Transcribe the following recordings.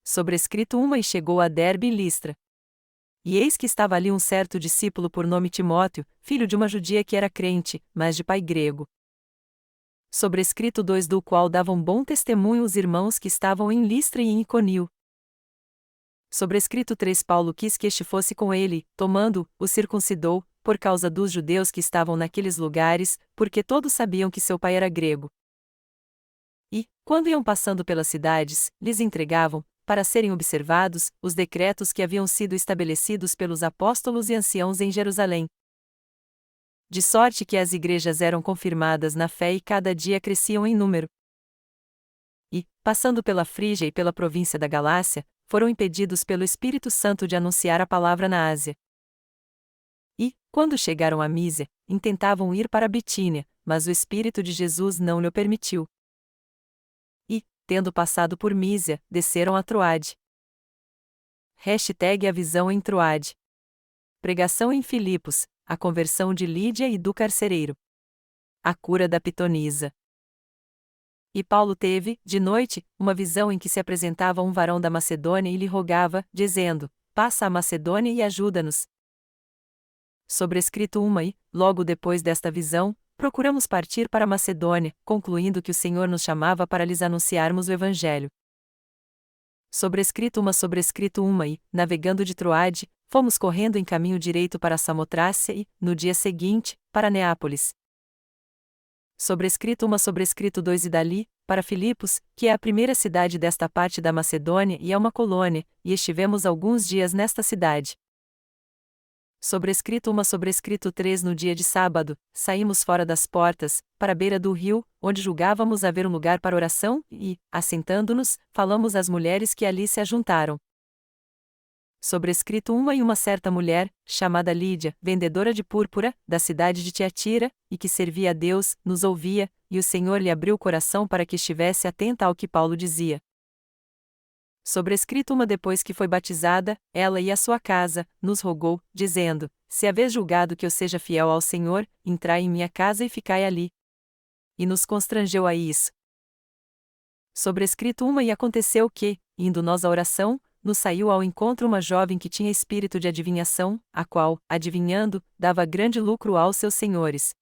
Sobrescrito uma e chegou a Derbe e Listra. E eis que estava ali um certo discípulo por nome Timóteo, filho de uma judia que era crente, mas de pai grego. Sobrescrito 2 do qual davam bom testemunho os irmãos que estavam em Listra e em Iconio. Sobrescrito 3 Paulo quis que este fosse com ele, tomando, o circuncidou, por causa dos judeus que estavam naqueles lugares, porque todos sabiam que seu pai era grego. E, quando iam passando pelas cidades, lhes entregavam, para serem observados, os decretos que haviam sido estabelecidos pelos apóstolos e anciãos em Jerusalém. De sorte que as igrejas eram confirmadas na fé e cada dia cresciam em número. E, passando pela Frígia e pela província da Galácia, foram impedidos pelo Espírito Santo de anunciar a palavra na Ásia. E, quando chegaram a Mísia, intentavam ir para Bitínia, mas o Espírito de Jesus não lhe permitiu. E, tendo passado por Mísia, desceram a Troade. #A visão em Troade. Pregação em Filipos, a conversão de Lídia e do carcereiro. A cura da pitonisa. E Paulo teve, de noite, uma visão em que se apresentava um varão da Macedônia e lhe rogava, dizendo: passa a Macedônia e ajuda-nos. Sobrescrito uma e, logo depois desta visão, procuramos partir para a Macedônia, concluindo que o Senhor nos chamava para lhes anunciarmos o Evangelho. Sobrescrito uma e, navegando de Troade, fomos correndo em caminho direito para Samotrácia e, no dia seguinte, para Neápolis. Sobrescrito 2 e dali, para Filipos, que é a primeira cidade desta parte da Macedônia e é uma colônia, e estivemos alguns dias nesta cidade. Sobrescrito 3 no dia de sábado, saímos fora das portas, para a beira do rio, onde julgávamos haver um lugar para oração, e, assentando-nos, falamos às mulheres que ali se ajuntaram. Sobrescrito uma certa mulher, chamada Lídia, vendedora de púrpura, da cidade de Tiatira, e que servia a Deus, nos ouvia, e o Senhor lhe abriu o coração para que estivesse atenta ao que Paulo dizia. Sobrescrito uma depois que foi batizada, ela e a sua casa, nos rogou, dizendo: se haveis julgado que eu seja fiel ao Senhor, entrai em minha casa e ficai ali. E nos constrangeu a isso. Sobrescrito uma e aconteceu que, indo nós à oração, nos saiu ao encontro uma jovem que tinha espírito de adivinhação, a qual, adivinhando, dava grande lucro aos seus senhores.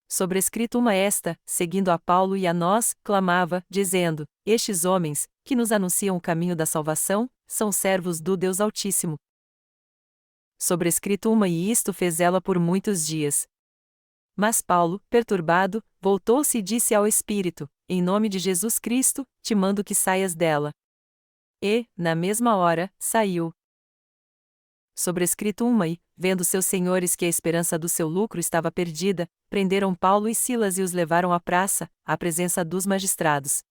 Sobrescrito uma esta, seguindo a Paulo e a nós, clamava, dizendo: estes homens, que nos anunciam o caminho da salvação, são servos do Deus Altíssimo. Sobrescrito uma e isto fez ela por muitos dias. Mas Paulo, perturbado, voltou-se e disse ao Espírito: em nome de Jesus Cristo, te mando que saias dela. E, na mesma hora, saiu. Sobrescrito uma e, vendo seus senhores que a esperança do seu lucro estava perdida, prenderam Paulo e Silas e os levaram à praça, à presença dos magistrados.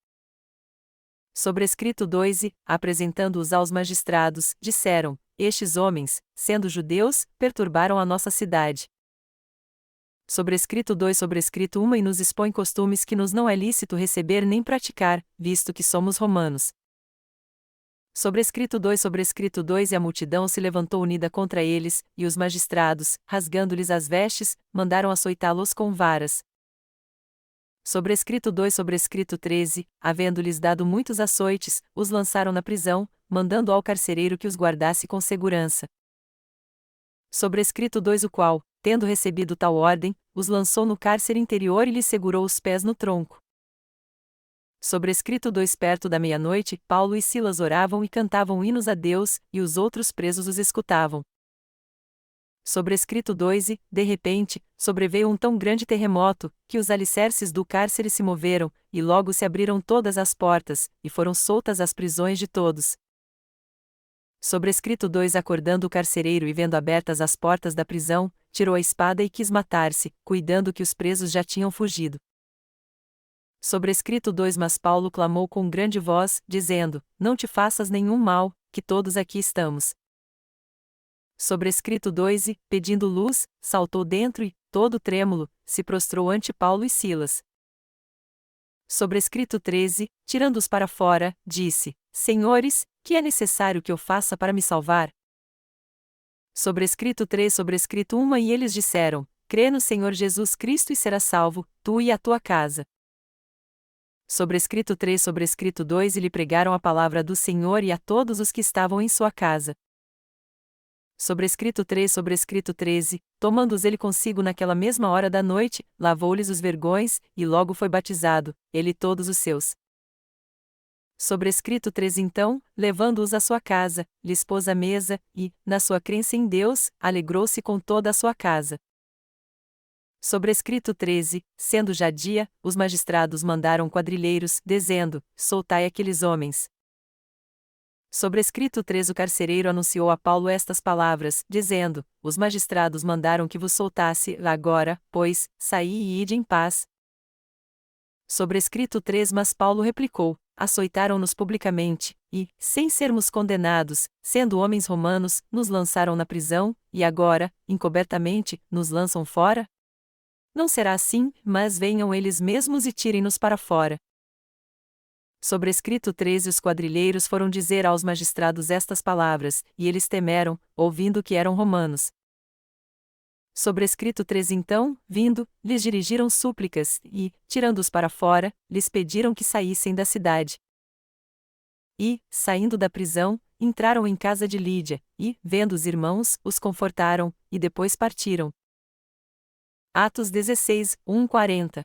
Sobrescrito 2 e, apresentando-os aos magistrados, disseram: estes homens, sendo judeus, perturbaram a nossa cidade. Sobrescrito 2 Sobrescrito uma e nos expõe costumes que nos não é lícito receber nem praticar, visto que somos romanos. Sobrescrito 2 e a multidão se levantou unida contra eles, e os magistrados, rasgando-lhes as vestes, mandaram açoitá-los com varas. Sobrescrito 13, havendo-lhes dado muitos açoites, os lançaram na prisão, mandando ao carcereiro que os guardasse com segurança. Sobrescrito 2 o qual, tendo recebido tal ordem, os lançou no cárcere interior e lhes segurou os pés no tronco. Sobrescrito 2 perto da meia-noite, Paulo e Silas oravam e cantavam hinos a Deus, e os outros presos os escutavam. Sobrescrito 2 e, de repente, sobreveio um tão grande terremoto, que os alicerces do cárcere se moveram, e logo se abriram todas as portas, e foram soltas as prisões de todos. Sobrescrito 2 acordando o carcereiro e vendo abertas as portas da prisão, tirou a espada e quis matar-se, cuidando que os presos já tinham fugido. Sobrescrito 2 Mas Paulo clamou com grande voz, dizendo: não te faças nenhum mal, que todos aqui estamos. Sobrescrito 2 e, pedindo luz, saltou dentro e, todo trêmulo, se prostrou ante Paulo e Silas. Sobrescrito 13, tirando-os para fora, disse: Senhores, que é necessário que eu faça para me salvar? Sobrescrito 3 Sobrescrito 1 E eles disseram: crê no Senhor Jesus Cristo e serás salvo, tu e a tua casa. Sobrescrito 3 Sobrescrito 2 E lhe pregaram a palavra do Senhor e a todos os que estavam em sua casa. Sobrescrito 3 Sobrescrito 13 Tomando-os ele consigo naquela mesma hora da noite, lavou-lhes os vergões, e logo foi batizado, ele e todos os seus. Sobrescrito 3 Então, levando-os à sua casa, lhes pôs a mesa, e, na sua crença em Deus, alegrou-se com toda a sua casa. Sobrescrito 13 Sendo já dia, os magistrados mandaram quadrilheiros, dizendo: soltai aqueles homens. Sobrescrito 3 O carcereiro anunciou a Paulo estas palavras, dizendo: os magistrados mandaram que vos soltasse, agora, pois, saí e ide em paz. Sobrescrito 3 Mas Paulo replicou: açoitaram-nos publicamente, e, sem sermos condenados, sendo homens romanos, nos lançaram na prisão, e agora, encobertamente, nos lançam fora? Não será assim, mas venham eles mesmos e tirem-nos para fora. Sobrescrito 13 Os quadrilheiros foram dizer aos magistrados estas palavras, e eles temeram, ouvindo que eram romanos. Sobrescrito 13 Então, vindo, lhes dirigiram súplicas, e, tirando-os para fora, lhes pediram que saíssem da cidade. E, saindo da prisão, entraram em casa de Lídia, e, vendo os irmãos, os confortaram, e depois partiram. Atos 16, 1-40